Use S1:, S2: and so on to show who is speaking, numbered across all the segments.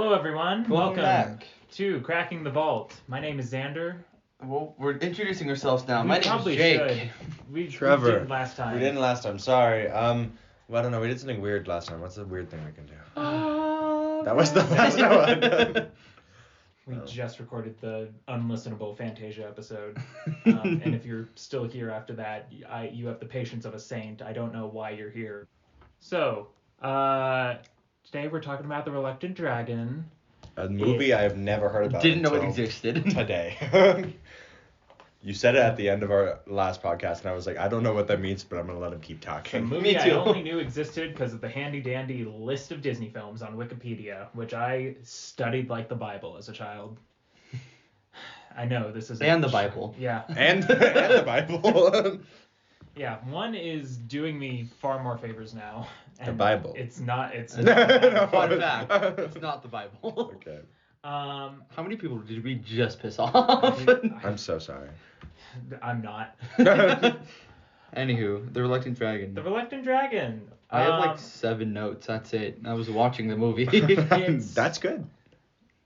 S1: Hello, everyone.
S2: Welcome back
S1: to Cracking the Vault. My name is Xander.
S2: Well, we're introducing ourselves now.
S1: We
S2: My name
S1: probably
S2: is Jake.
S1: should. We
S3: Trevor.
S1: didn't last time.
S3: We didn't last time. Sorry. Well, I don't know. We did something weird last time. What's the weird thing we can do? That was the last one.
S1: We just recorded the unlistenable Fantasia episode. And if you're still here after that, you have the patience of a saint. I don't know why you're here. So, today we're talking about The Reluctant Dragon.
S3: A movie I have never heard about.
S2: Didn't know it existed.
S3: Today. You said it at the end of our last podcast, and I was like, I don't know what that means, but I'm going to let him keep
S1: A
S3: talking.
S1: movie
S2: Me
S1: I
S2: too.
S1: only knew existed because of the handy-dandy list of Disney films on Wikipedia, which I studied like the Bible as a child. I know, this is...
S2: And the Bible.
S1: Yeah.
S3: And the Bible.
S1: Yeah, one is doing me far more favors now.
S3: The Bible.
S1: It's not...
S3: No.
S2: Fun fact, it's not the Bible.
S3: Okay.
S2: How many people did we just piss off?
S3: I'm so sorry.
S1: I'm not.
S2: Anywho, The Reluctant Dragon.
S1: The Reluctant Dragon.
S2: I have like 7 notes, that's it. I was watching the movie.
S3: That's good.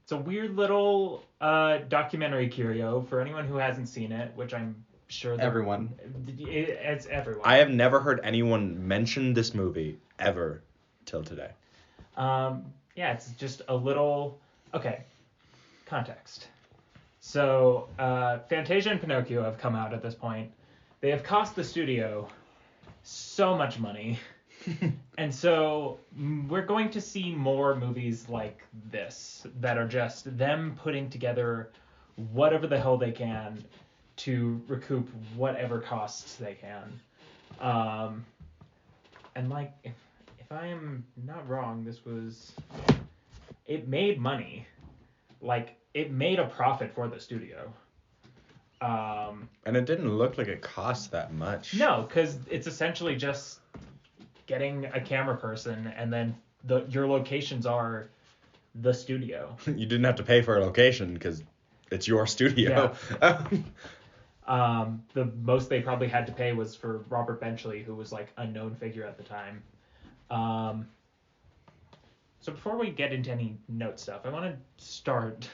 S1: It's a weird little documentary curio for anyone who hasn't seen it, which I'm sure that
S2: Everyone.
S1: It's everyone.
S3: I have never heard anyone mention this movie ever till today.
S1: Yeah, it's just a little... Okay, context. So, Fantasia and Pinocchio have come out at this point. They have cost the studio so much money. And so, we're going to see more movies like this that are just them putting together whatever the hell they can to recoup whatever costs they can. And like, if I am not wrong, it made money. Like, it made a profit for the studio.
S3: And it didn't look like it cost that much.
S1: No, because it's essentially just getting a camera person, and then your locations are the studio.
S3: You didn't have to pay for a location because it's your studio.
S1: The most they probably had to pay was for Robert Benchley, who was like a known figure at the time. So before we get into any note stuff, I want to start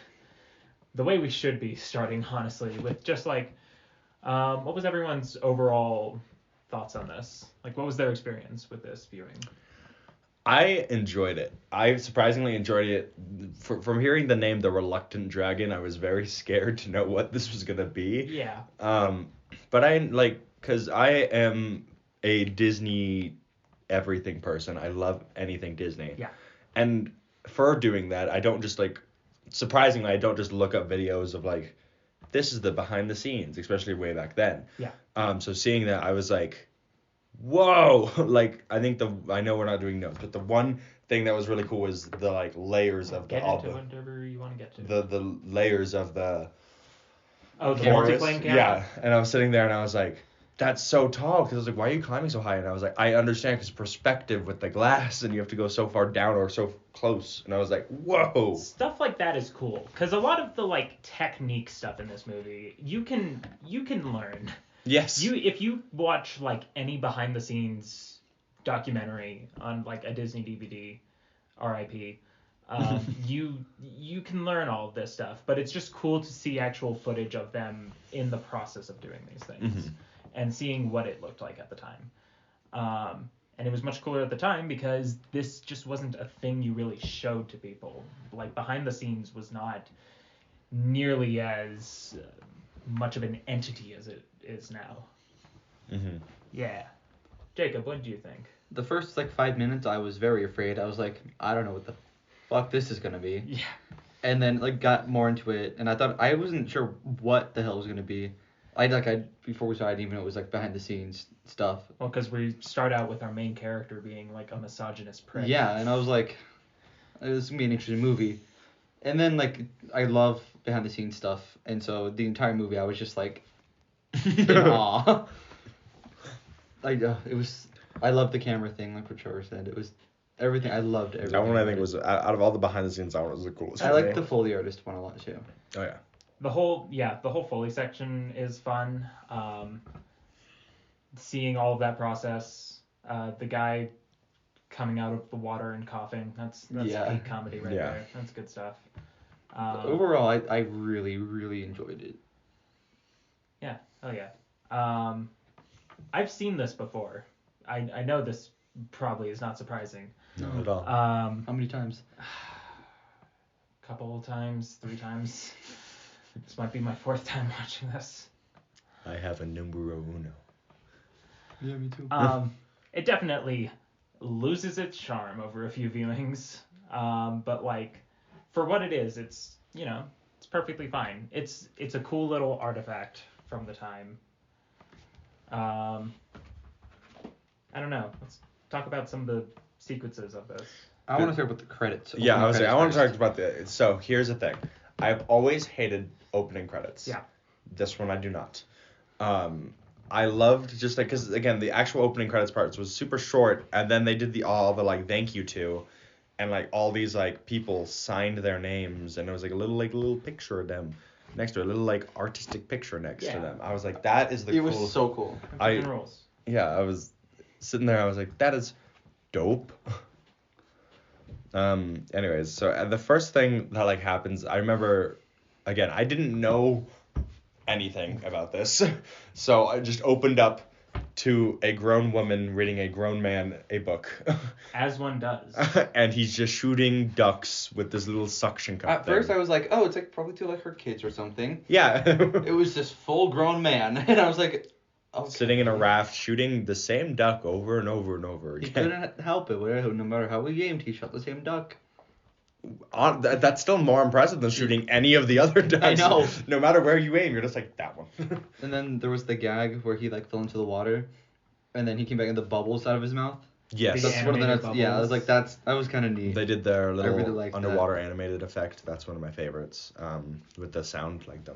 S1: the way we should be starting, honestly, with just like, what was everyone's overall thoughts on this? Like, what was their experience with this viewing?
S3: I enjoyed it. I surprisingly enjoyed it. From hearing the name The Reluctant Dragon, I was very scared to know what this was going to be.
S1: Yeah.
S3: But I, like, because I am a Disney everything person. I love anything Disney.
S1: Yeah.
S3: And for doing that, I don't just, like, surprisingly, I don't just look up videos of, like, this is the behind the scenes, especially way back then.
S1: Yeah.
S3: So seeing that, I was like, whoa. Like, I know we're not doing notes, but the one thing that was really cool was the, like, layers of
S1: Get into whatever you want to get to.
S3: the layers of the
S1: the
S3: forest.
S1: multi-plane camera?
S3: Yeah. And I was sitting there and I was like, that's so tall, because I was like, why are you climbing so high? And I was like, I understand, because perspective with the glass, and you have to go so far down or so close. And I was like, whoa.
S1: Stuff like that is cool, because a lot of the like technique stuff in this movie you can learn.
S3: Yes.
S1: If you watch like any behind the scenes documentary on like a Disney DVD, RIP, you can learn all of this stuff, but it's just cool to see actual footage of them in the process of doing these things. And seeing what it looked like at the time. And it was much cooler at the time because this just wasn't a thing you really showed to people. Like, behind the scenes was not nearly as much of an entity as it is now. Yeah. Jacob, what do you think?
S2: The first like 5 minutes, I was very afraid. I was like, I don't know what the fuck this is gonna be.
S1: Yeah.
S2: And then like got more into it, and I wasn't sure what the hell it was gonna be. Before we started, I didn't even know it was like behind the scenes stuff.
S1: Well, because we start out with our main character being like a misogynist prick.
S2: Yeah, and I was like, this is gonna be an interesting movie. And then like I love behind the scenes stuff, and so the entire movie I was just like in awe. Like I loved the camera thing, like what Trevor said. It was everything. I loved everything.
S3: That one I think was, out of all the behind the scenes, that one was the coolest.
S2: I like the Foley artist one a lot too.
S3: Oh yeah.
S1: The whole Foley section is fun. Seeing all of that process, the guy coming out of the water and coughing. That's
S2: Yeah.
S1: peak comedy right
S3: Yeah.
S1: there. That's good stuff.
S2: Overall, I really, really enjoyed it.
S1: Yeah. Oh yeah. I've seen this before. I know this probably is not surprising.
S3: Not at all.
S2: How many times?
S1: Couple times, 3 times. This might be my 4th time watching this.
S3: I have a numero uno.
S2: Yeah, me too.
S1: It definitely loses its charm over a few viewings. But like, for what it is, it's, you know, it's perfectly fine. It's a cool little artifact from the time. I don't know. Let's talk about some of the sequences of this.
S2: I want to talk about the credits.
S3: Yeah,
S2: Opening
S3: I was like, I
S2: credits
S3: want to talk
S2: first.
S3: about the. So here's the thing, I've always hated opening credits.
S1: Yeah.
S3: This one I do not. I loved just like, because again the actual opening credits parts was super short, and then they did all the like thank you to, and like all these like people signed their names, and it was like a little picture of them next to it, a little like artistic picture next to
S1: Yeah.
S3: them. I was like, that is the
S2: It
S3: coolest.
S2: was so cool.
S1: Fucking rules.
S3: Yeah, I was sitting there. I was like, that is dope. Anyways, so the first thing that like happens, I remember, again, I didn't know anything about this, so I just opened up to a grown woman reading a grown man a book,
S1: As one does.
S3: and he's just shooting ducks with this little suction cup.
S2: At first, I was like, oh, it's like probably to like her kids or something.
S3: yeah.
S2: It was this full-grown man, and I was like, okay.
S3: Sitting in a raft shooting the same duck over and over and over
S2: He
S3: again.
S2: couldn't help it. No matter how he aimed, he shot the same duck.
S3: That's still more impressive than shooting any of the other ducks.
S2: I know.
S3: No matter where you aim, you're just like, that one.
S2: And then there was the gag where he like fell into the water, and then he came back and the bubbles out of his mouth.
S3: Yes.
S1: Big
S2: That's one of the
S1: animated
S2: nuts. Yeah, I was
S1: bubbles.
S2: like, that was kind of neat.
S3: They did their little
S2: really liked
S3: underwater animated effect. That's one of my favorites. With the sound like the.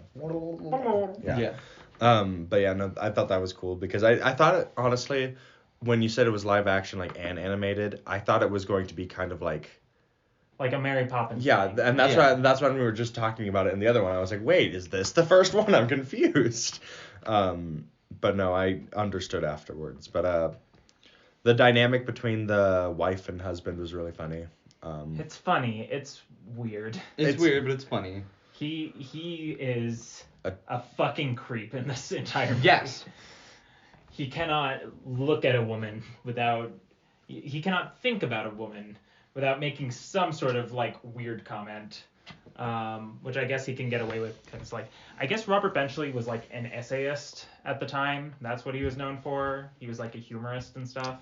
S3: Yeah. But yeah, no, I thought that was cool because I thought it, honestly, when you said it was live action like and animated, I thought it was going to be kind of like.
S1: Like a Mary Poppins.
S3: Yeah,
S1: thing.
S3: and that's
S2: Yeah.
S3: why that's when we were just talking about it in the other one. I was like, wait, is this the first one? I'm confused. But no, I understood afterwards. But the dynamic between the wife and husband was really funny.
S1: It's funny. It's weird.
S2: It's weird, but it's funny.
S1: He is
S3: A-
S1: a fucking creep in this entire movie.
S2: Yes.
S1: He cannot look at a woman without. He cannot think about a woman without making some sort of like weird comment, which I guess he can get away with because like I guess Robert Benchley was like an essayist at the time. That's what he was known for. He was like a humorist and stuff.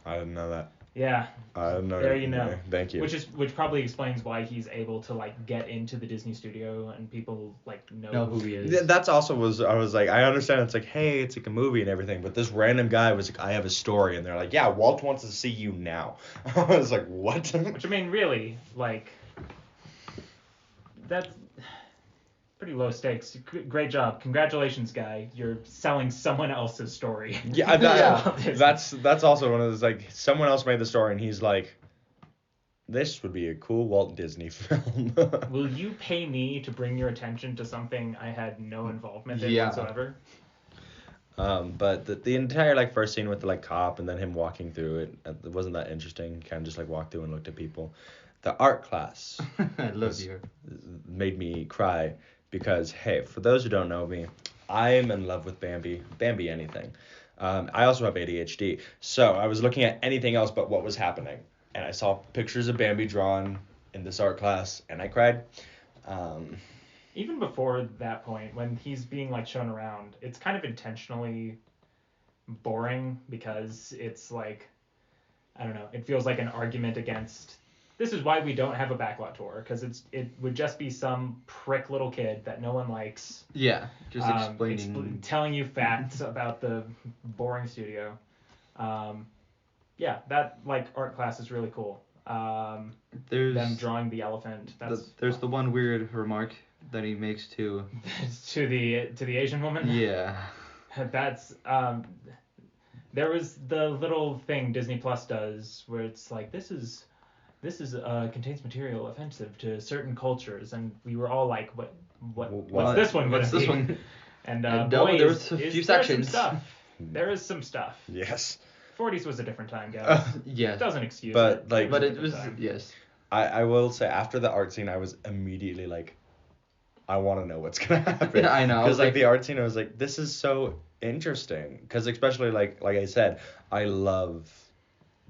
S3: I didn't know that.
S1: Yeah.
S3: I didn't know.
S1: There you know.
S3: Thank you.
S1: Which probably explains why he's able to like get into the Disney studio and people like know who he is.
S3: That's also I was like, I understand it's like, hey, it's like a movie and everything, but this random guy was like, I have a story, and they're like, yeah, Walt wants to see you now. I was like, what?
S1: Which I mean, really, like, that's pretty low stakes. Great job, congratulations, guy. You're selling someone else's story.
S3: Yeah, that's also one of those like someone else made the story and he's like, this would be a cool Walt Disney film.
S1: Will you pay me to bring your attention to something I had no involvement in
S2: Yeah.
S1: whatsoever?
S3: But the entire like first scene with the like cop and then him walking through it wasn't that interesting. Kind of just like walked through and looked at people. The art class
S2: I love you.
S3: made me cry because hey, for those who don't know me, I'm in love with Bambi anything. I also have ADHD, so I was looking at anything else but what was happening, and I saw pictures of Bambi drawn in this art class, and I cried.
S1: Even before that point, when he's being like shown around, it's kind of intentionally boring because it's like, I don't know, it feels like an argument against. This is why we don't have a backlot tour, because it would just be some prick little kid that no one likes.
S2: Yeah, just explaining.
S1: Telling you facts about the boring studio. Yeah, that like art class is really cool.
S2: There's
S1: Them drawing the elephant.
S2: there's the one weird remark that he makes to.
S1: to the Asian woman.
S2: Yeah.
S1: That's there was the little thing Disney Plus does where it's like this is contains material offensive to certain cultures, and we were all like, what's this one?
S2: What's
S1: gonna
S2: this
S1: be?
S2: one?
S1: And
S2: And
S1: boy,
S2: there was a few
S1: there some
S2: sections.
S1: stuff. There is some stuff.
S3: Yes.
S1: 40s was a different time, guys.
S2: Yeah.
S1: Doesn't excuse
S3: But,
S1: it.
S3: like-
S2: But
S1: a
S2: it
S1: different
S2: was
S1: time.
S2: yes.
S3: I will say after the art scene, I was immediately like, I want to know what's gonna happen.
S2: I know, I
S3: Because
S2: was
S3: like
S2: like-
S3: the art scene, I was like, this is so interesting. Because especially like I said, I love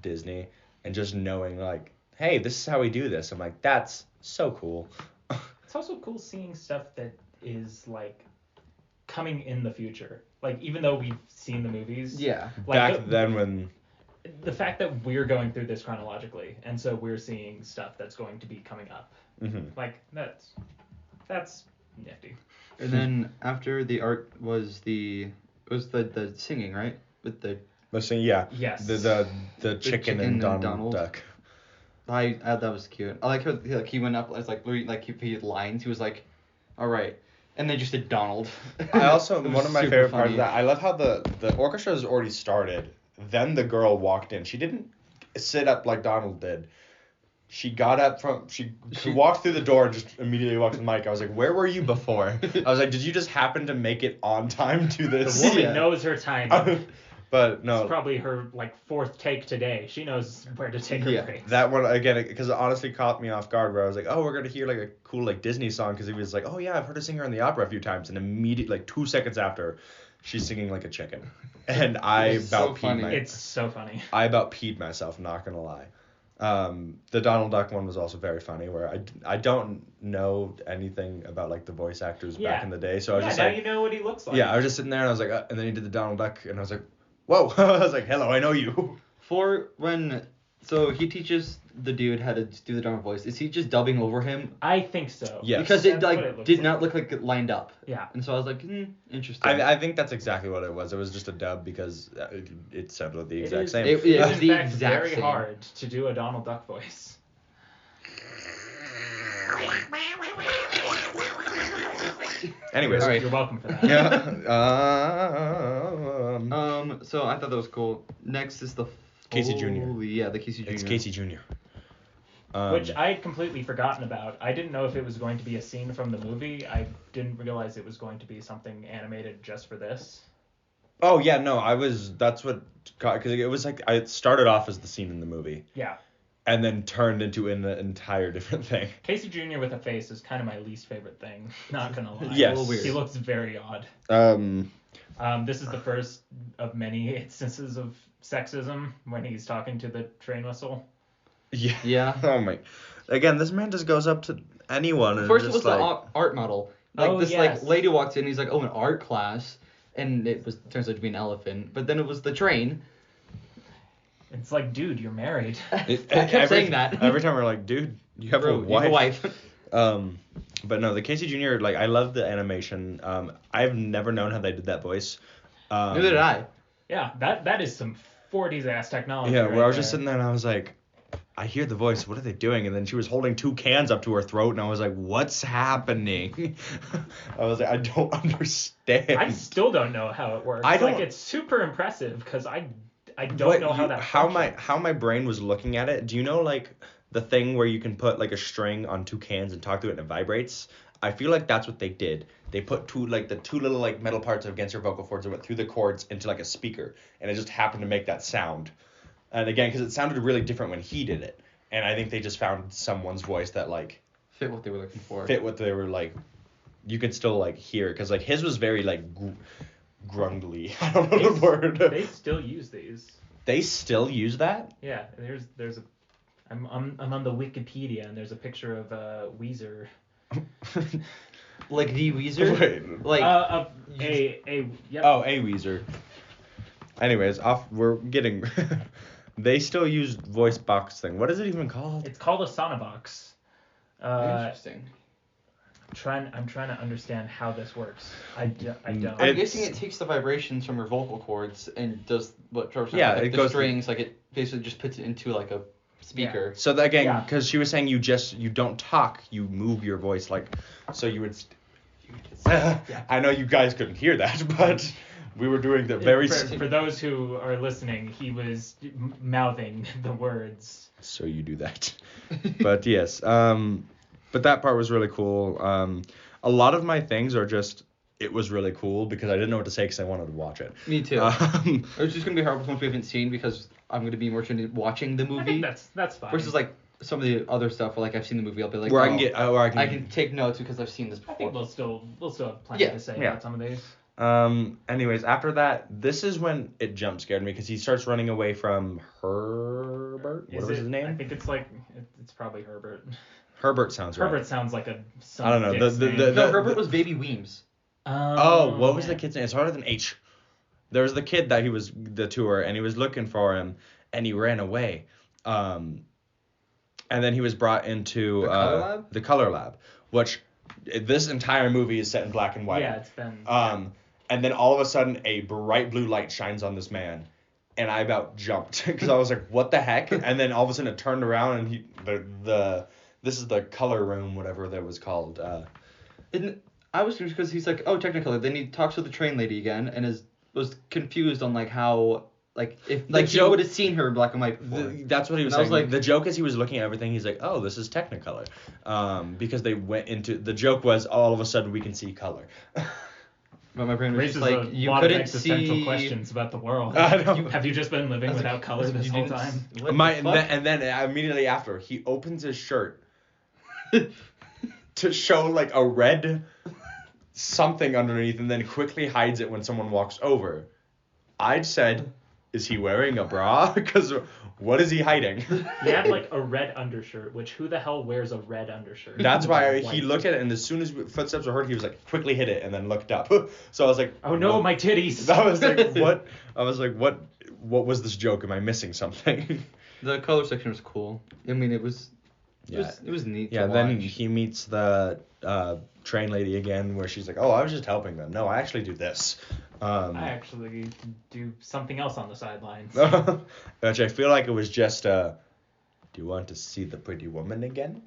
S3: Disney, and just knowing like, hey, this is how we do this. I'm like, that's so cool.
S1: It's also cool seeing stuff that is like coming in the future. Like even though we've seen the movies,
S2: Yeah.
S1: like
S3: Back then when
S1: the fact that we're going through this chronologically, and so we're seeing stuff that's going to be coming up.
S3: Mhm.
S1: Like that's nifty.
S2: And then after the art was the singing, right? With the
S3: listening, yeah,
S1: Yes.
S3: the chicken
S2: chicken
S3: and
S2: and
S3: Donald,
S2: Donald.
S3: Duck.
S2: I that was cute. I like how he went up as he had lines. He was like, all right, and they just did Donald.
S3: I also
S2: It was
S3: one of my
S2: super
S3: favorite parts
S2: funny.
S3: of that. I love how the orchestra has already started. Then the girl walked in. She didn't sit up like Donald did. She got up from she walked through the door and just immediately walked to the mic. I was like, where were you before? I was like, did you just happen to make it on time to
S1: The
S3: this?
S1: woman
S2: Yeah.
S1: knows her timing.
S3: But no,
S1: It's probably her like fourth take today. She knows where to take her
S2: Yeah.
S1: breaks.
S3: that one again because it honestly caught me off guard where I was like, oh, we're gonna hear like a cool like Disney song because he was like, oh yeah, I've heard her sing her in the opera a few times, and immediately like 2 seconds after, she's singing like a chicken, and I
S2: It was so
S3: about peed
S2: funny.
S3: my
S1: It's so funny.
S3: I about peed myself, not gonna lie. The Donald Duck one was also very funny where I don't know anything about like the voice actors
S1: Yeah.
S3: back in the day, so I was
S1: Yeah,
S3: just
S1: now
S3: like
S1: you know what he looks like.
S3: yeah, I was just sitting there and I was like and then he did the Donald Duck and I was like whoa. I was like, hello, I know you.
S2: For when so he teaches the dude how to do the Donald voice. Is he just dubbing over him?
S1: I think so.
S3: Yes.
S2: Because it
S1: That's what
S2: like
S1: it looks
S2: did
S1: like.
S2: not look like it lined up.
S1: Yeah.
S2: And so I was like, interesting.
S3: I think that's exactly what it was. It was just a dub because it sounded the exact
S1: is-
S3: same.
S2: It
S1: It
S2: was
S1: is
S2: the
S1: in fact
S2: exact
S1: very
S2: same.
S1: hard to do a Donald Duck voice.
S3: Anyways.
S2: All right.
S1: You're welcome for that.
S3: Yeah.
S2: So I thought that was cool. Next is the
S3: Casey Jr..
S2: Yeah, the Casey Jr.
S3: It's Casey Jr.
S1: Which I had completely forgotten about. I didn't know if it was going to be a scene from the movie. I didn't realize it was going to be something animated just for this.
S3: Oh yeah, no, that's what because it was like I started off as the scene in the movie
S1: Yeah.
S3: and then turned into an entire different thing.
S1: Casey Jr. with a face is kind of my least favorite thing. Not gonna lie.
S3: Yes.
S2: A little weird.
S1: He looks very odd. This is the first of many instances of sexism when he's talking to the train whistle.
S3: Yeah.
S2: Yeah.
S3: Oh my. Again, this man just goes up to anyone and
S2: First it
S3: just
S2: was
S3: like
S2: the art model. Like
S1: Oh,
S2: this
S1: yes.
S2: like lady walks in, he's like, oh, an art class, and it was turns out to be an elephant. But then it was the train.
S1: It's like, dude, you're married.
S2: I kept saying that.
S3: Every time we're like, dude, you have
S2: Bro,
S3: a
S2: you have
S3: wife.
S2: a wife.
S3: But no, the Casey Jr. like I love the animation. I've never known how they did that voice.
S2: Neither did I.
S1: Yeah, that is some 40s ass technology.
S3: Yeah,
S1: right
S3: where I was just
S1: there.
S3: sitting there and I was like, I hear the voice. What are they doing? And then she was holding 2 cans up to her throat, and I was like, what's happening? I was like, I don't understand.
S1: I still don't know how it works.
S3: I don't-
S1: Like, it's super impressive because I don't
S3: But
S1: know how
S3: you-
S1: that
S3: how
S1: functions.
S3: my brain was looking at it. Do you know like the thing where you can put like a string on 2 cans and talk to it and it vibrates? I feel like that's what they did. They put two little like metal parts against your vocal cords and went through the cords into like a speaker, and it just happened to make that sound. And again, because it sounded really different when he did it, and I think they just found someone's voice that like
S2: Fit what they were looking for.
S3: fit what they were like. You could still like hear it because like his was very like grundly. I don't know the word.
S1: They still use these.
S3: They still use that?
S1: Yeah, there's a. I'm on the Wikipedia and there's a picture of Weezer.
S2: Like the Weezer.
S3: Wait.
S2: Like
S1: Yep.
S3: Oh, a Weezer. Anyways, we're getting. They still use voice box thing. What is it even called?
S1: It's called a Sonobox.
S2: interesting.
S1: I'm trying to understand how this works. I don't.
S2: I'm
S3: It's-
S2: guessing it takes the vibrations from your vocal cords and does what Trevor said.
S3: Yeah,
S2: like
S3: it
S2: the
S3: goes-
S2: strings. Like it basically just puts it into like a speaker.
S3: So that, again,
S1: Yeah.
S3: because she was saying you don't talk, you move your voice like, so you would. I know you guys couldn't hear that, but we were doing the very.
S1: For those who are listening, he was mouthing the words.
S3: So you do that, but yes, but that part was really cool. A lot of my things are just it was really cool because I didn't know what to say because I wanted to watch it.
S2: Me too. It's just gonna be hard with ones we haven't seen because I'm gonna be more interested in watching the movie.
S1: I think that's fine.
S2: Versus like some of the other stuff where like I've seen the movie, I'll be like,
S3: where
S2: I can take notes because I've seen this before.
S1: I think we'll still have plenty to say about some of these.
S3: Anyways, after that, this is when it jump scared me because he starts running away from Herbert. What was his name?
S1: I think it's probably Herbert.
S3: Herbert sounds right.
S1: Herbert sounds like a
S3: I don't know.
S2: No, Herbert was Baby Weems.
S3: What was the kid's name? It's harder than H. There was the kid that he was the tour and he was looking for him and he ran away. And then he was brought into the color lab, which this entire movie is set in black and white.
S1: Yeah, it's been.
S3: And then all of a sudden, a bright blue light shines on this man, and I about jumped because I was like, "What the heck?" And then all of a sudden, it turned around, and this is the color room, whatever that was called.
S2: I was confused because he's like, "Oh, Technicolor." Then he talks with the train lady again, and was confused on like how. Like if like Joe would have seen her in black and white before.
S3: That's what he was saying. Like, the joke is he was looking at everything. He's like, oh, this is Technicolor, because they went into the joke was all of a sudden we can see color.
S2: But my brain was
S1: just
S2: like,
S1: you couldn't see questions about the world. Have you just been living without color this whole time?
S3: And then immediately after he opens his shirt to show like a red something underneath, and then quickly hides it when someone walks over. I'd said. Is he wearing a bra? Because what is he hiding?
S1: He had like a red undershirt, which who the hell wears a red undershirt?
S3: That's why he looked at it, and as soon as footsteps were heard, he was like, quickly hit it, and then looked up. So I was like,
S1: oh no, my titties.
S3: I was like, what? I was like, what was this joke? Am I missing something?
S2: The color section was cool. I mean, it was neat.
S3: Yeah, then he meets the train lady again, where she's like, oh, I was just helping them. No, I actually do this.
S1: I actually do something else on the sidelines.
S3: Which I feel like it was just do you want to see the pretty woman again?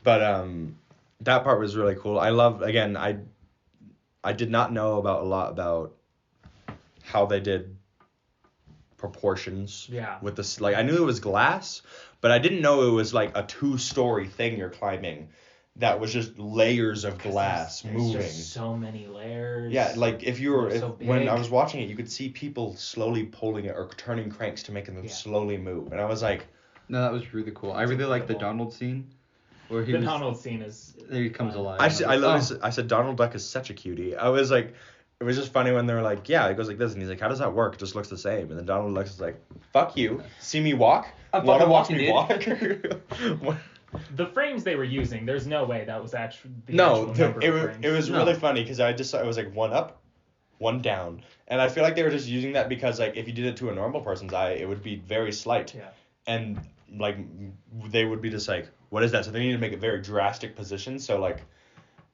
S3: But that part was really cool. I love, again, I did not know a lot about how they did proportions with this. Like, I knew it was glass, but I didn't know it was like a 2-story thing you're climbing. That was just layers of glass moving.
S1: Just so many layers.
S3: Yeah, like when I was watching it, you could see people slowly pulling it or turning cranks to make them slowly move, and I was like,
S2: no, that was really cool. I really like the Donald scene, where
S1: Donald scene is.
S2: There he comes alive.
S3: I said Donald Duck is such a cutie. I was like, it was just funny when they were like, yeah, it goes like this, and he's like, how does that work? It just looks the same, and then Donald Duck is like, fuck you, see me walk, wanna watch me walk?
S1: The frames they were using, there's no way that was actually the actual number of frames.
S3: It was really funny because I was like 1 up, 1 down, and I feel like they were just using that because like if you did it to a normal person's eye, it would be very slight.
S1: Yeah.
S3: And like they would be just like, what is that? So they need to make it very drastic positions. So like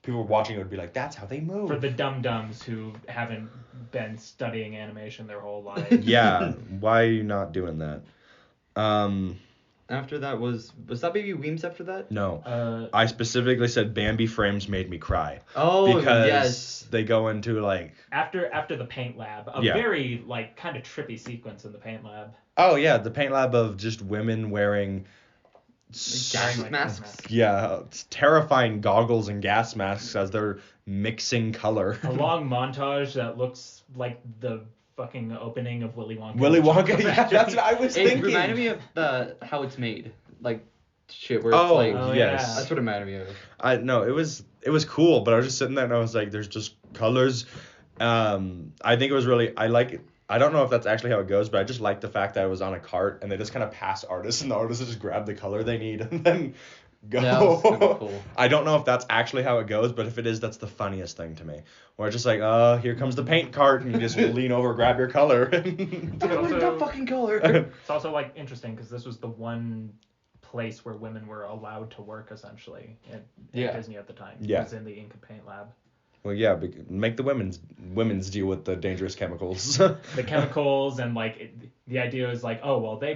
S3: people watching it would be like, that's how they move.
S1: For the dum-dums who haven't been studying animation their whole life.
S3: Yeah, why are you not doing that?
S2: After that was that Baby Weems after that?
S3: No. I specifically said Bambi frames made me cry.
S2: Oh,
S3: because
S2: yes.
S3: They go into like
S1: after the paint lab, very like kind of trippy sequence in the paint lab.
S3: Oh yeah, the paint lab of just women wearing
S2: gas masks.
S3: Yeah, it's terrifying goggles and gas masks as they're mixing color.
S1: A long montage that looks like the fucking opening of Willy Wonka.
S3: Yeah, that's what I was thinking.
S2: It reminded me of how it's made, like shit where it's like.
S3: Oh yes,
S2: that's what it reminded me of.
S3: It was cool, but I was just sitting there and I was like, there's just colors. I think it was really. I like it. I don't know if that's actually how it goes, but I just like the fact that it was on a cart and they just kind of pass artists and the artists just grab the color they need and then go.
S2: Yeah, that was super cool.
S3: I don't know if that's actually how it goes, but if it is, that's the funniest thing to me. Where it's just like, here comes the paint cart, and you just lean over, grab your color.
S2: That fucking color.
S1: It's also like interesting because this was the one place where women were allowed to work essentially at Disney at the time.
S3: Yeah.
S1: It was in the ink and paint lab.
S3: Well, yeah, make the women's deal with the dangerous chemicals.
S1: The chemicals and like the idea is like, oh well, they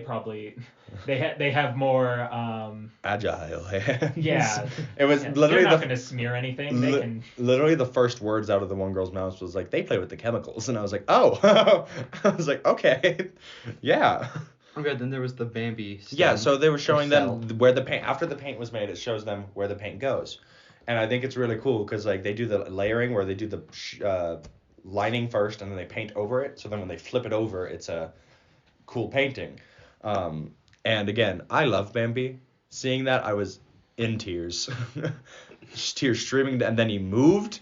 S1: have more
S3: agile hands.
S1: Yeah.
S3: It was literally
S1: they're not going to smear anything. They can.
S3: Literally, the first words out of the one girl's mouth was like, "They play with the chemicals," and I was like, "Oh," I was like, "Okay, yeah."
S2: Okay, then there was the Bambi.
S3: Yeah, so they were showing them where the paint after the paint was made. It shows them where the paint goes. And I think it's really cool because like they do the layering where they do the lining first and then they paint over it. So then when they flip it over, it's a cool painting. And again, I love Bambi. Seeing that, I was in tears. Just tears streaming, and then he moved,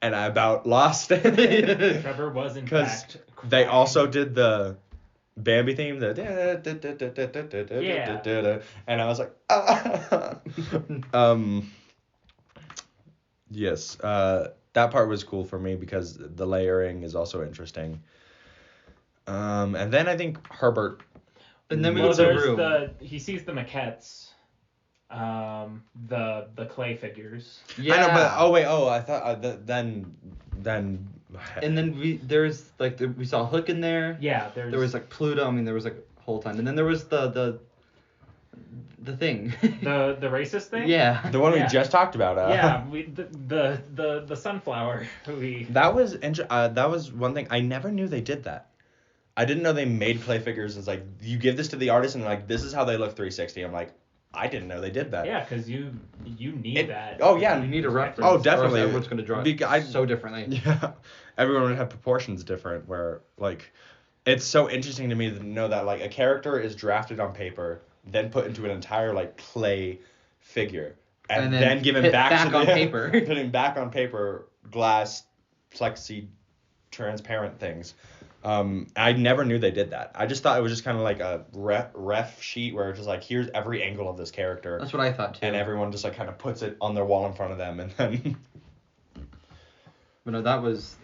S3: and I about lost it.
S1: Trevor was in
S3: Because
S1: fact
S3: they
S1: crying.
S3: also did the Bambi theme, the and I was like, yes, that part was cool for me because the layering is also interesting. And then I think Herbert.
S2: And then we
S1: Well,
S2: go to the
S1: there's
S2: room.
S1: he sees the maquettes, the clay figures.
S2: Yeah.
S3: I know, but I thought then.
S2: And then there's like we saw Hook in there.
S1: Yeah,
S2: There was like Pluto. I mean, there was like a whole ton. And then there was the thing.
S1: the racist thing.
S2: Yeah.
S3: The one
S1: Yeah.
S3: we just talked about.
S1: Yeah, the sunflower.
S3: That was one thing I never knew they did that. I didn't know they made clay figures. It's like you give this to the artist and like this is how they look 360. I'm like, I didn't know they did that.
S1: Yeah, because you need that.
S3: Oh yeah,
S2: You need a reference.
S3: Oh,
S2: or else
S3: definitely.
S2: Everyone's gonna draw it so differently.
S3: Yeah, everyone would have proportions different. Where like, it's so interesting to me to know that like a character is drafted on paper, then put into an entire like clay figure, and then given back to
S2: on
S3: the,
S2: paper.
S3: putting back on paper, glass, plexi, transparent things. I never knew they did that. I just thought it was just kind of like a ref sheet where it's just like, here's every angle of this character.
S2: That's what I thought too.
S3: And everyone just like kind of puts it on their wall in front of them, and then.
S2: But no, that was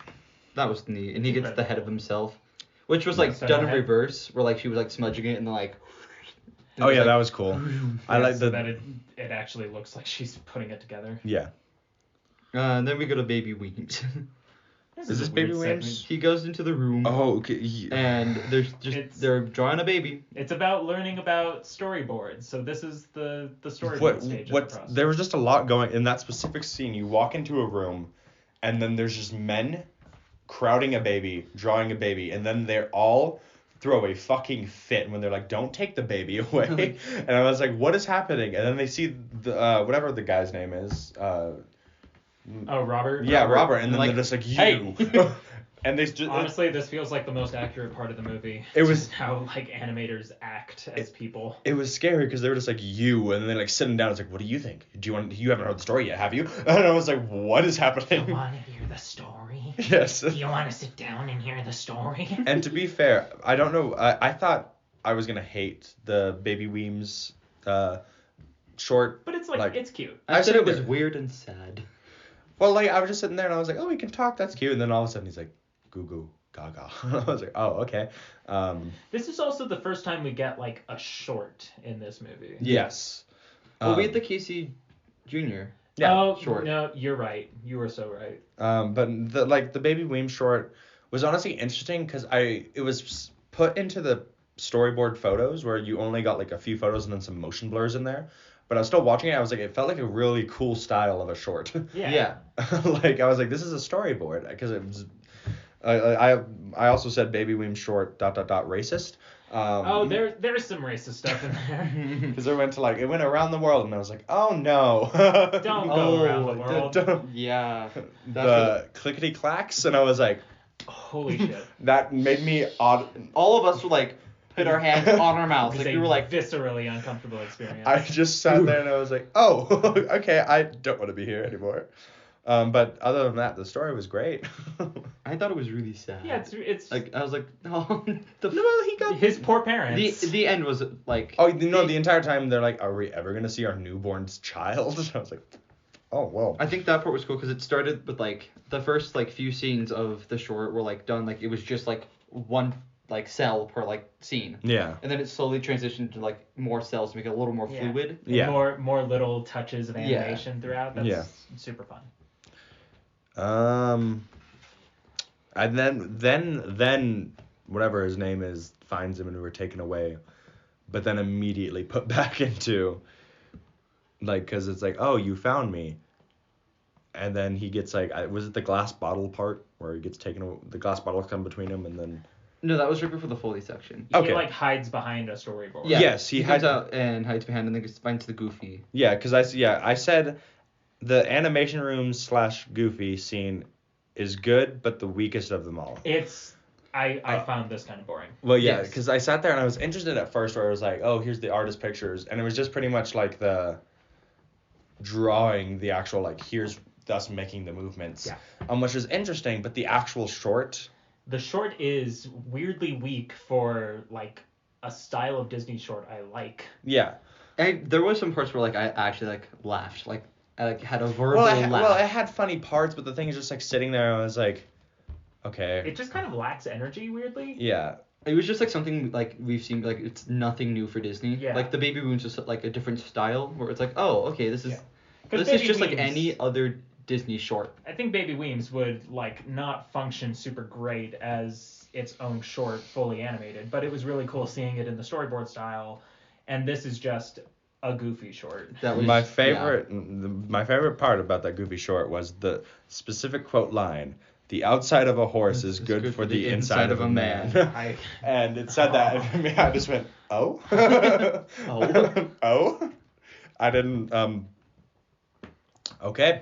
S2: neat. And he gets the head of himself, which was like
S1: So
S2: done in
S1: head-
S2: reverse, where like she was like smudging it and then like.
S3: Oh yeah, that was cool. I like
S1: so
S3: the.
S1: that it actually looks like she's putting it together.
S3: Yeah.
S2: And then we go to Baby Wings.
S3: Is this
S1: a
S3: Baby
S1: weird
S3: Wings?
S1: segment.
S2: He goes into the room.
S3: Oh, okay.
S2: And they're drawing a baby.
S1: It's about learning about storyboards. So this is the storyboard stage of the process.
S3: There was just a lot going in that specific scene. You walk into a room, and then there's just men crowding a baby, drawing a baby, and then they're all throw a fucking fit when they're like, "Don't take the baby away." And I was like, "What is happening?" And then they see the whatever the guy's name is.
S1: Oh, Robert?
S3: Yeah, Robert, and then
S2: like,
S3: they're just like, "You."
S1: "Hey."
S3: And they just
S1: Honestly, this feels like the most accurate part of the movie.
S3: It was-
S1: Just how like animators act as people.
S3: It was scary because they were just like, "You," and then like sitting down. It's like, "What do you think? You haven't heard the story yet, have you?" And I was like, "What is happening?"
S4: You want to hear the story?
S3: Yes.
S4: You want to sit down and hear the story?
S3: And to be fair, I don't know. I thought I was gonna hate the Baby Weems short.
S1: But it's like it's cute.
S2: I said
S3: said
S2: it was
S3: there.
S2: weird and sad.
S3: Well, like I was just sitting there and I was like, "Oh, he can talk. That's cute." And then all of a sudden he's like, "Goo goo gaga." I was like, "Oh, okay."
S1: This is also the first time we get like a short in this movie.
S3: Yes.
S2: Well, we had the Casey Jr.
S3: Yeah,
S1: oh,
S2: short.
S1: No, you're right. You were so right.
S3: But the Baby Weems short was honestly interesting because it was put into the storyboard photos where you only got like a few photos and then some motion blurs in there. But I was still watching it. I was like, it felt like a really cool style of a short.
S1: Yeah.
S3: Like I was like, this is a storyboard because it was. I also said Baby Weems short ... racist.
S1: Oh, there's some racist stuff in there.
S3: Because it went around the world and I was like, oh no.
S1: Don't go around the world.
S2: Yeah.
S3: The clickety clacks and I was like,
S1: Holy shit.
S3: that made me odd.
S2: All of us were like, put our hands on our mouths.
S1: It was
S2: Like
S1: a
S2: we were like,
S1: viscerally uncomfortable experience.
S3: I just sat there and I was like, oh, okay, I don't want to be here anymore. But other than that, the story was great.
S2: I thought it was really sad.
S1: Yeah, it's
S2: like I was like, oh,
S3: Well, he got
S1: his poor parents.
S2: the end was like.
S3: Oh, the entire time they're like, are we ever gonna see our newborn's child? I was like, oh well.
S2: I think that part was cool because it started with like the first like few scenes of the short were like done like it was just like one like cell per like scene.
S3: Yeah.
S2: And then it slowly transitioned to like more cells to make it a little more
S1: Yeah.
S2: fluid.
S1: And
S3: Yeah.
S1: more little touches of animation throughout. That's
S3: Yeah.
S1: super fun.
S3: And then whatever his name is finds him and we're taken away, but then immediately put back into, like, because it's like, oh, you found me, and then he gets like, was it the glass bottle part where he gets taken away, the glass bottles come between him and then.
S2: No, that was right before the Foley section.
S1: He
S3: Okay.
S1: like hides behind a storyboard.
S2: Yeah.
S3: Yes, he
S2: comes
S3: had-
S2: out and hides behind and then finds the Goofy.
S3: Yeah, because I said the animation room / Goofy scene is good, but the weakest of them all.
S1: I found this kind of boring.
S3: Well, yeah,
S2: Yes.
S3: because I sat there and I was interested at first, where I was like, oh, here's the artist pictures, and it was just pretty much like the drawing the actual, like, here's us making the movements.
S1: Yeah.
S3: Which is interesting, but the actual short.
S1: The short is weirdly weak for like a style of Disney short I like.
S3: Yeah.
S2: There was some parts where like I actually like laughed, like I like had a verbal
S3: Well,
S2: laugh.
S3: it had funny parts, but the thing is just like sitting there, I was like, okay.
S1: It just kind of lacks energy weirdly.
S3: Yeah.
S2: It was just like something like we've seen, like it's nothing new for Disney.
S1: Yeah.
S2: Like the Baby Moon's just like a different style where it's like, oh, okay, this is
S1: Yeah. 'Cause
S2: this is
S1: Baby
S2: just like
S1: Weems-
S2: any other Disney short.
S1: I think Baby Weems would like not function super great as its own short fully animated, but it was really cool seeing it in the storyboard style, and this is just a Goofy short.
S2: That was
S3: My favorite part about that Goofy short was the specific quote line: "The outside of a horse is good for the inside of a man."
S1: I
S3: And it said that, and for me, I just went, oh?
S2: Oh.
S3: Oh? I didn't, okay.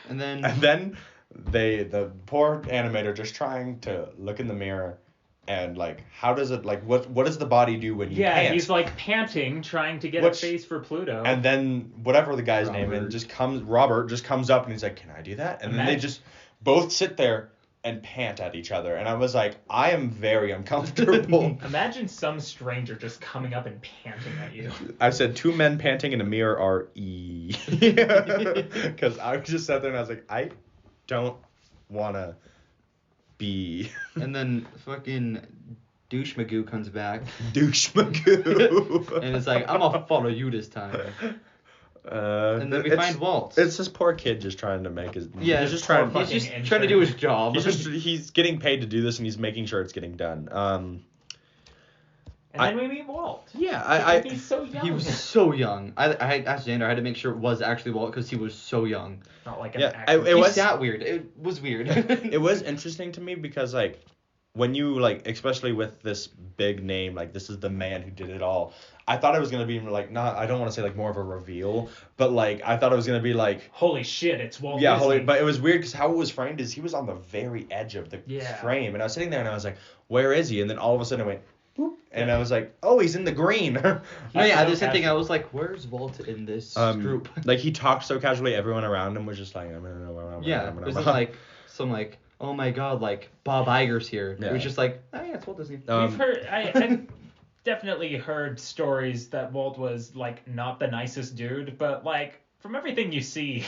S2: And then
S3: And then the poor animator just trying to look in the mirror and like, how does it, like, what does the body do when you pant?
S1: he's like panting, trying to get
S3: Which-
S1: a face for Pluto.
S3: And then whatever the guy's name
S2: Robert.
S3: is Robert just comes up and he's like, can I do that? And then they
S1: Imagine-
S3: just both sit there and pant at each other. And I was like, I am very uncomfortable.
S1: Imagine some stranger just coming up and panting at you.
S3: I said 2 men panting in a mirror are E. Because I just sat there and I was like, I don't want to be
S2: and then fucking Douche Magoo comes back
S3: douche Magoo.
S2: and it's like, I'm gonna follow you this time. And then we
S3: it's-
S2: find Walt.
S3: It's this poor kid just trying to make his.
S2: Yeah,
S3: he's just trying.
S1: poor
S2: He's just
S1: fucking
S2: trying to do his job.
S3: He's getting paid to do this, and he's making sure it's getting done.
S1: And then we meet Walt.
S3: Yeah,
S1: He's so young.
S2: He was so young. I asked Xander. I had to make sure it was actually Walt because he was so young.
S1: Not like an
S3: Yeah,
S1: actor.
S3: It
S2: He
S3: was-
S2: sat weird. It was weird.
S3: it was interesting to me because like when you like, especially with this big name, like this is the man who did it all. I thought it was gonna be like, not, I don't want to say like more of a reveal, but like I thought it was gonna be like,
S1: Holy shit, it's Walt
S3: yeah,
S1: Disney.
S3: holy, but it was weird because how it was framed is he was on the very edge of the
S1: Yeah.
S3: frame, and I was sitting there and I was like, where is he? And then all of a sudden it went, boop, and I was like, oh, he's in the green.
S2: No, yeah,
S1: so
S2: the same thing.
S1: casual.
S2: I was like, "Where's Walt in this group?"
S3: Like he talked so casually, everyone around him was just like,
S2: Yeah, it wasn't like some like, "Oh my God," like Bob Iger's here.
S3: Yeah.
S2: It was just like, "Oh yeah, it's Walt Disney."
S1: We've heard. I've definitely heard stories that Walt was like not the nicest dude, but like from everything you see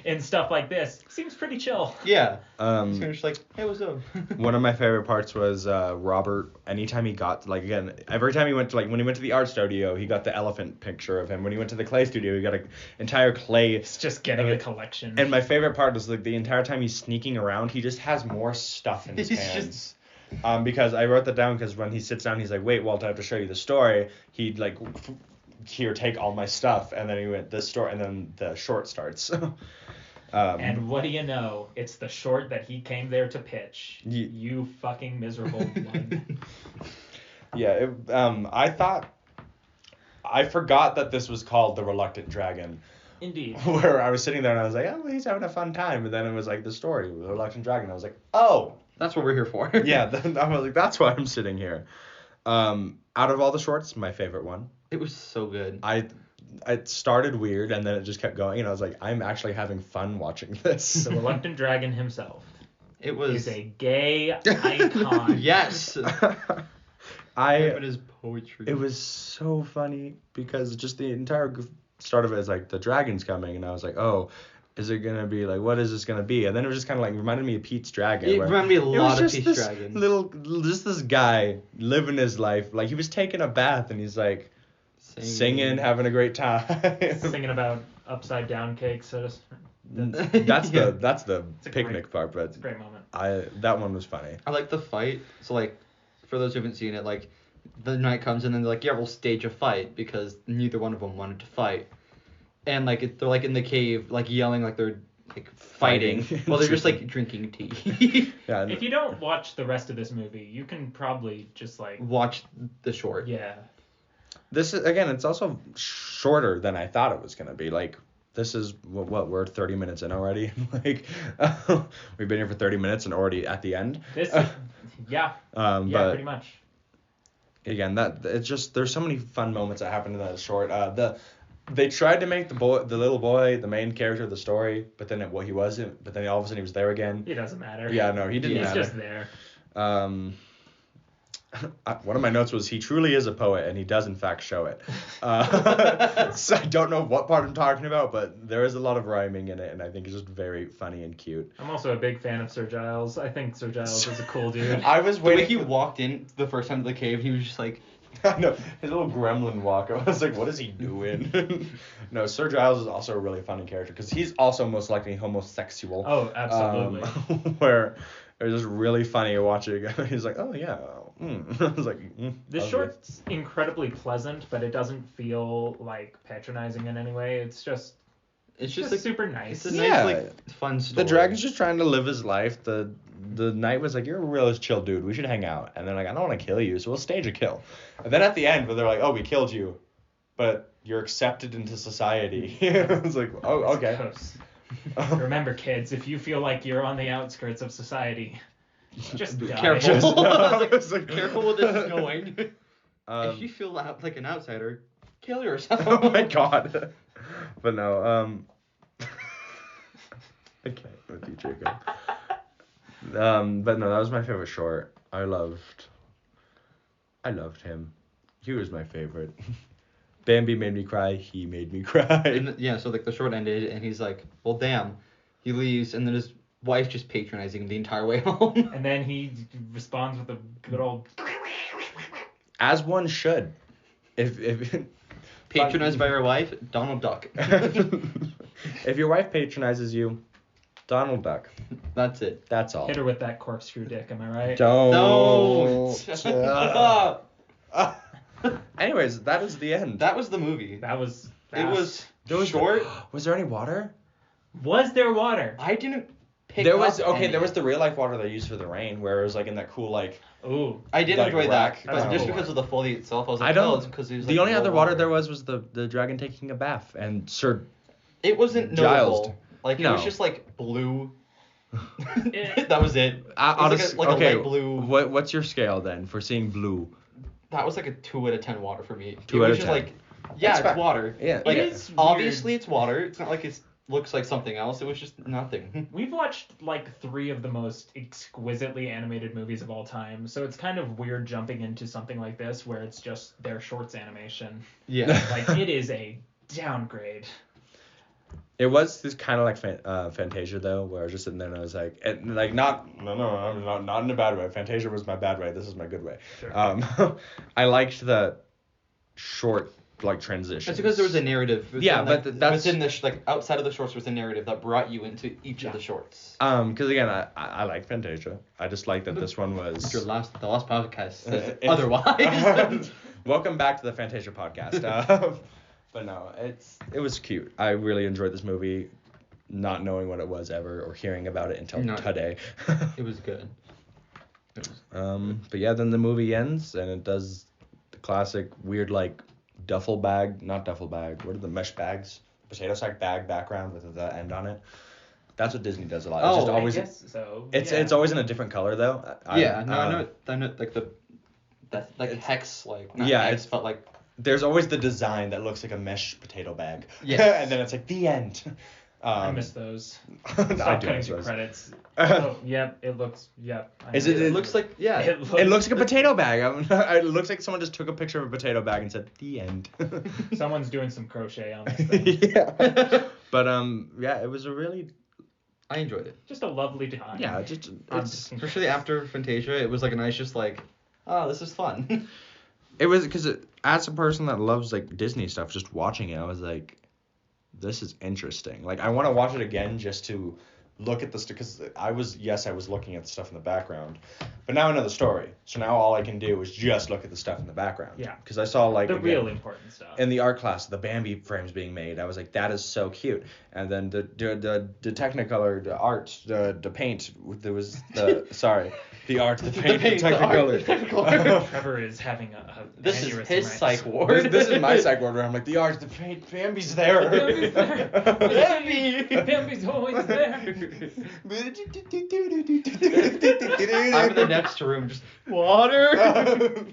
S1: in stuff like this, seems pretty chill.
S2: Yeah. It's just like, "Hey, what's up?"
S3: One of my favorite parts was Robert. Anytime he got again, every time he went to like when he went to the art studio, he got the elephant picture of him. When he went to the clay studio, he got an entire clay.
S1: It's just getting a collection.
S3: And my favorite part was like the entire time he's sneaking around, he just has more stuff in his
S2: He's
S3: hands. Because I wrote that down because when he sits down, he's like, "Wait, Walt, I have to show you the story." He'd like, "Here, take all my stuff," and then he went this story, and then the short starts.
S1: And what do you know? It's the short that he came there to pitch.
S3: Ye-
S1: You fucking miserable lug.
S3: Yeah, I forgot that this was called The Reluctant Dragon.
S1: Indeed.
S3: Where I was sitting there and I was like, oh, he's having a fun time. And then it was like the story, The Reluctant Dragon. I was like, oh,
S2: That's what we're here for.
S3: yeah. Then I was like, that's why I'm sitting here. Out of all the shorts, my favorite one.
S2: It was so good.
S3: It started weird and then it just kept going. And I was like, I'm actually having fun watching this.
S1: The Reluctant Dragon himself
S2: It was.
S1: is a gay icon.
S2: Yes. Him and his poetry.
S3: It was so funny because just the entire start of it is like the dragon's coming, and I was like, oh, is it gonna be like, what is this gonna be? And then it was just kind of like reminded me of Pete's Dragon.
S2: It
S3: where
S2: reminded me a
S3: it was
S2: lot of
S3: just
S2: Pete's
S3: this
S2: Dragon.
S3: just this guy living his life, like he was taking a bath and he's like singing, having a great time.
S1: Singing about upside down cakes. So just,
S3: That's
S2: Yeah.
S3: the
S1: It's a
S3: picnic part, but
S1: it's a great moment.
S3: that one was funny.
S2: I like the fight. So like, for those who haven't seen it, like, the night comes and then they're like, yeah, we'll stage a fight because neither one of them wanted to fight, and like they're like in the cave, like yelling like they're like fighting. Well, they're just like drinking tea.
S3: Yeah.
S1: If you don't watch the rest of this movie, you can probably just like
S2: Watch the short.
S1: yeah.
S3: This is, again, it's also shorter than I thought it was gonna be. Like, this is what we're 30 minutes in already. Like, we've been here for 30 minutes and already at the end.
S1: Yeah,
S3: But
S1: pretty much.
S3: again, that it's just, there's so many fun moments that happen in that short. They tried to make the little boy, the main character of the story, but then he wasn't. But then all of a sudden he was there again.
S1: He doesn't matter.
S3: Yeah, no, he didn't
S1: He's
S3: matter.
S1: just there.
S3: One of my notes was, he truly is a poet, and he does in fact show it. So I don't know what part I'm talking about, but there is a lot of rhyming in it, and I think it's just very funny and cute.
S1: I'm also a big fan of Sir Giles. I think Sir Giles is a cool dude.
S3: I was
S2: The way
S3: waiting.
S2: he walked in the first time to the cave, he was just like,
S3: No, his little gremlin walk. I was like, what is he doing? No, Sir Giles is also a really funny character, because he's also most likely homosexual.
S1: Oh, absolutely.
S3: Where it was just really funny watching. He's like, oh yeah. I was like,
S1: This
S3: okay.
S1: short's incredibly pleasant, but it doesn't feel like patronizing in any way. It's just
S2: it's like
S1: super nice.
S2: it's a
S3: Yeah.
S2: nice like fun story.
S3: The dragon's just trying to live his life. The knight was like, you're a real chill dude. We should hang out. And they're like, I don't want to kill you, so we'll stage a kill. And then at the end, when they're like, oh, we killed you, but you're accepted into society. It's like, oh, okay.
S1: Gross. Remember, kids, if you feel like you're on the outskirts of society, just die.
S2: Careful.
S3: Just- no, it's like-
S2: Careful with this is going. If you feel like an outsider, kill yourself.
S3: Oh my god. But no, okay, with you, Jacob. But no, that was my favorite short. I loved him. He was my favorite. Bambi made me cry. He made me cry.
S2: And, yeah, so like the short ended, and he's like, well, damn. He leaves, and then his wife just patronizing him the entire way home.
S1: And then he responds with a good old.
S3: As one should. If
S2: Patronized by her wife, Donald Duck.
S3: if your wife patronizes you, Donald Duck.
S2: That's it.
S3: That's all.
S1: Hit her with that corkscrew dick, am I right?
S3: Don't. Anyways, that is the end.
S2: That was the movie.
S1: That was.
S2: It was
S3: There was
S2: short.
S3: Was there any water?
S1: Was there water?
S2: I didn't pick
S3: There
S2: up
S3: was
S2: any.
S3: there was the real life water they used for the rain, where it was like in that cool like.
S1: Ooh.
S2: I did
S3: like,
S2: enjoy
S3: rack.
S2: that, but
S1: That's
S2: just
S1: cool.
S2: because of the foley itself, I was
S3: I
S2: like,
S3: don't.
S2: oh, it's because it was
S3: The
S2: like
S3: only
S2: real
S3: other water there was the dragon taking a bath and Sir.
S2: It wasn't
S3: Giles.
S2: notable. Like, it
S3: No.
S2: was just like blue.
S1: Eh.
S2: That was it. It was
S3: Honest,
S2: like a
S3: okay.
S2: light blue.
S3: What's your scale then for seeing blue?
S2: That was like a 2 out of 10 water for me.
S3: 2
S2: it
S3: out
S2: was
S3: of
S2: just
S3: 10.
S2: like, yeah,
S3: That's
S2: it's
S3: fine.
S2: water.
S3: Yeah.
S2: Like,
S1: It is
S2: obviously
S1: weird.
S2: it's water. It's not like it looks like something else. It was just nothing.
S1: We've watched like 3 of the most exquisitely animated movies of all time, so it's kind of weird jumping into something like this where it's just their shorts animation.
S2: Yeah.
S1: Like, it is a downgrade.
S3: It was this kind of like Fantasia though, where I was just sitting there and I was like, and like not in a bad way. Fantasia was my bad way. This is my good way.
S1: Sure.
S3: I liked the short like transitions.
S2: It's because there was a narrative. Within,
S3: Yeah,
S2: like,
S3: but that's-
S2: within the like outside of the shorts was a narrative that brought you into each of the shorts.
S3: Because again, I like Fantasia. I just like that this one was.
S2: The last podcast says
S3: It's-
S2: otherwise.
S3: Welcome back to the Fantasia podcast. But no, it was cute. I really enjoyed this movie, not knowing what it was ever or hearing about it until
S2: No.
S3: today.
S2: It was good. It was...
S3: But yeah, then the movie ends and it does the classic weird like not duffel bag. What are the mesh bags? Potato sack bag background with the end on it. That's what Disney does a lot. It's just
S2: Oh,
S3: always
S1: I guess so.
S3: it's always in a different color though.
S2: I know like that like
S3: It's-
S2: hex like not
S3: yeah,
S2: hex,
S3: it's-
S2: but like
S3: There's always the design that looks like a mesh potato bag.
S2: Yes.
S3: And then it's like the end.
S1: I miss those.
S3: I
S1: Stop
S3: do
S1: cutting
S3: miss
S1: to
S3: those.
S1: credits. Oh, yep, it looks. Yep. I
S3: Is
S1: know.
S3: it-
S2: it looks like yeah.
S3: It looks like a potato bag. It looks like someone just took a picture of a potato bag and said the end.
S1: Someone's doing some crochet on this thing.
S3: Yeah. But yeah, it was a really
S2: I enjoyed it.
S1: Just a lovely time.
S3: yeah, just
S1: on
S3: it's
S1: Disney.
S2: Especially after Fantasia, it was like a nice just like, oh, this is fun.
S3: it was because as a person that loves like Disney stuff, just watching it, I was like, this is interesting. Like I want to watch it again just to look at the because I was looking at the stuff in the background, but now I know the story. So now all I can do is just look at the stuff in the background.
S1: Yeah.
S3: Because I saw like
S1: The
S3: again,
S1: real important stuff.
S3: in the art class, the Bambi frames being made. I was like, that is so cute. And then the Technicolor, the art, the paint. There was the art, the paint, the Technicolor.
S1: Trevor is having a
S2: This is
S1: aneurysm
S2: his
S1: right
S2: psych
S1: now.
S2: ward.
S3: This is my psych ward where I'm like, the art, the paint, Bambi's there.
S1: Bambi's there.
S2: Bambi.
S1: Bambi's always there.
S2: I'm in the next room, just water.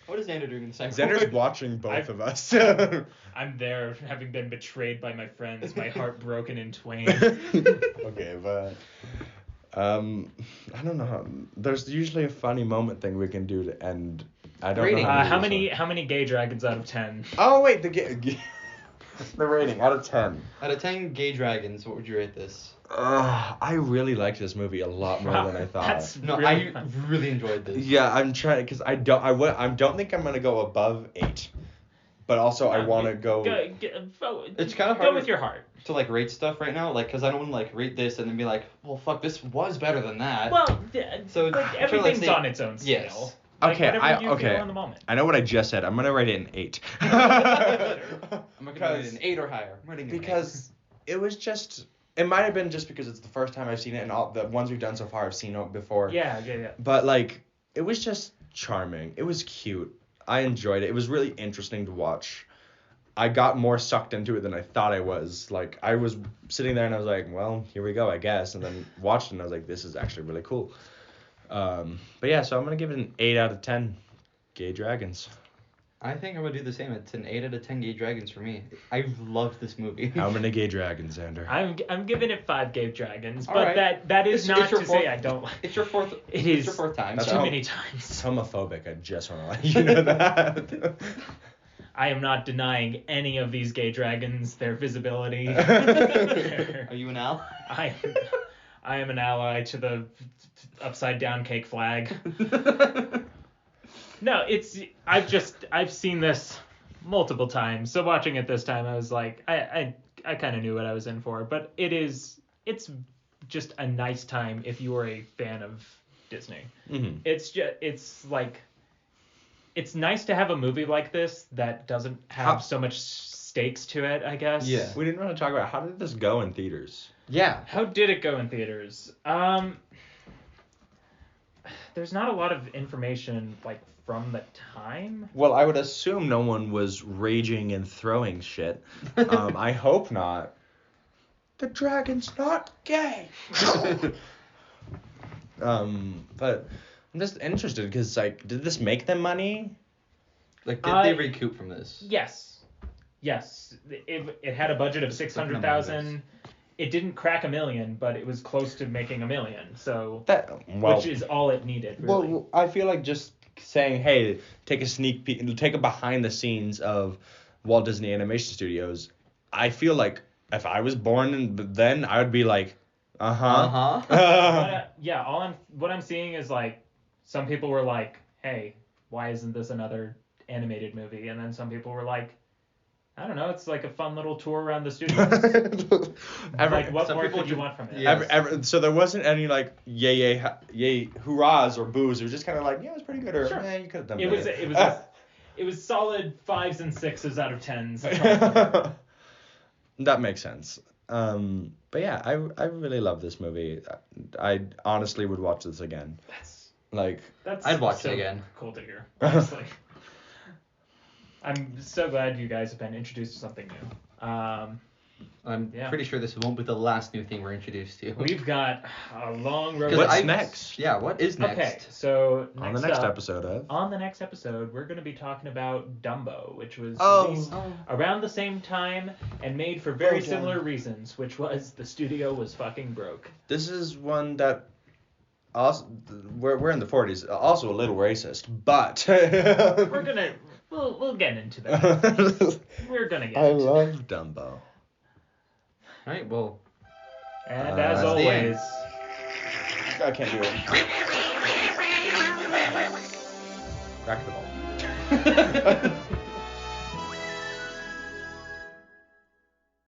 S2: What is Xander doing in the psych ward?
S3: Xander's watching both of us.
S1: I'm there, having been betrayed by my friends, my heart broken in twain.
S3: Okay, but I don't know. There's usually a funny moment thing we can do to end. I don't
S2: Rating.
S3: know. To
S1: How
S3: do this
S1: many
S3: one.
S1: gay dragons out of 10?
S3: Oh wait, the rating out of 10.
S2: Out of 10 gay dragons, what would you rate this?
S3: I really liked this movie a lot more than I thought.
S1: That's
S2: No,
S1: really
S2: I
S1: fun.
S2: really enjoyed this.
S3: Yeah, I'm trying because I don't think I'm gonna go above 8, but also I want to go.
S2: It's kinda
S1: Go
S2: hard
S1: with your heart.
S2: To like rate stuff right now, like, cause I don't want to like rate this and then be like, well, fuck, this was better than that.
S1: Well,
S2: So,
S1: like,
S2: I'm trying to,
S1: everything's
S2: say-
S1: on its own scale.
S2: Yes.
S1: Like,
S3: Okay,
S1: whatever you
S3: okay.
S1: feel in the moment.
S3: I know what I just said. I'm gonna rate it an 8.
S2: I'm not gonna rate
S3: Because-
S2: it an 8 or higher. I'm rating it an 8.
S3: Because it was just. It might have been just because it's the first time I've seen it, and all the ones we've done so far I've seen it before.
S1: Yeah.
S3: But like, it was just charming. It was cute. I enjoyed it. It was really interesting to watch. I got more sucked into it than I thought I was. Like, I was sitting there and I was like, well, here we go, I guess. And then watched it and I was like, this is actually really cool. But yeah, so I'm gonna give it an 8 out of 10 gay dragons.
S2: I think I'm gonna do the same. It's an 8 out of 10 gay dragons for me. I loved this movie.
S3: How many gay dragons, Xander?
S1: I'm giving it 5 gay dragons,
S2: All
S1: but
S2: right.
S1: that is
S2: It's
S1: not
S2: your
S1: to
S2: fourth-
S1: say I don't like.
S2: It's your fourth.
S1: It
S2: It's
S1: is
S2: your fourth time.
S3: That's
S1: too
S3: how-
S1: many
S3: It's
S1: times.
S3: homophobic. I just want to let you know that.
S1: I am not denying any of these gay dragons their visibility.
S2: Are you an ally?
S1: I am an ally to the upside down cake flag. No, I've seen this multiple times. So watching it this time, I was like, I kind of knew what I was in for. But it's just a nice time if you are a fan of Disney.
S3: Mm-hmm.
S1: It's nice to have a movie like this that doesn't have so much stakes to it, I guess.
S2: Yeah.
S3: We didn't want to talk about how did this go in theaters?
S2: Yeah.
S1: How did it go in theaters? There's not a lot of information like from the time.
S3: Well, I would assume no one was raging and throwing shit. I hope not. The dragon's not gay. But I'm just interested because, like, did this make them money?
S2: Like, did they recoup from this?
S1: Yes. It had a budget of 600,000. It didn't crack $1 million, but it was close to making $1 million. So which is all it needed, really.
S3: Well, I feel like just saying, hey, take a sneak peek, take a behind the scenes of Walt Disney Animation Studios. I feel like if I was born then, I would be like,
S2: Uh-huh.
S1: What I'm seeing is like some people were like, hey, why isn't this another animated movie? And then some people were like, I don't know, it's like a fun little tour around the studios. Like, what
S2: some
S1: more
S2: people
S1: could you
S2: ju-
S1: want from it?
S2: Yeah.
S3: So there wasn't any like yay hurrahs or boos. It was just kind of like, yeah, it was pretty good, or
S1: Sure.
S3: you could have done
S1: It
S3: better.
S1: was it was solid 5s and 6s out of 10s.
S3: That makes sense. But yeah, I really love this movie. I honestly would watch this again.
S1: That's
S2: I'd watch
S1: so
S2: it again.
S1: Cool to hear, honestly. I'm so glad you guys have been introduced to something new.
S2: I'm
S1: Yeah.
S2: pretty sure this won't be the last new thing we're introduced to.
S1: We've got a long road.
S2: 'Cause
S3: What's
S2: I-
S3: next?
S2: Yeah, what is next?
S1: Okay, so
S3: On the next
S1: up,
S3: episode of.
S1: On the next episode, we're going to be talking about Dumbo, which was
S3: Oh.
S1: released around the same time and made for very similar reasons, which was the studio was fucking broke.
S3: This is one that also we're in the 40s, also a little racist, but
S1: We'll get into that. We're gonna get
S3: I
S1: into
S3: love Dumbo.
S2: All right, well,
S1: And as
S2: That's the
S1: always,
S3: I can't do it. Crack the ball.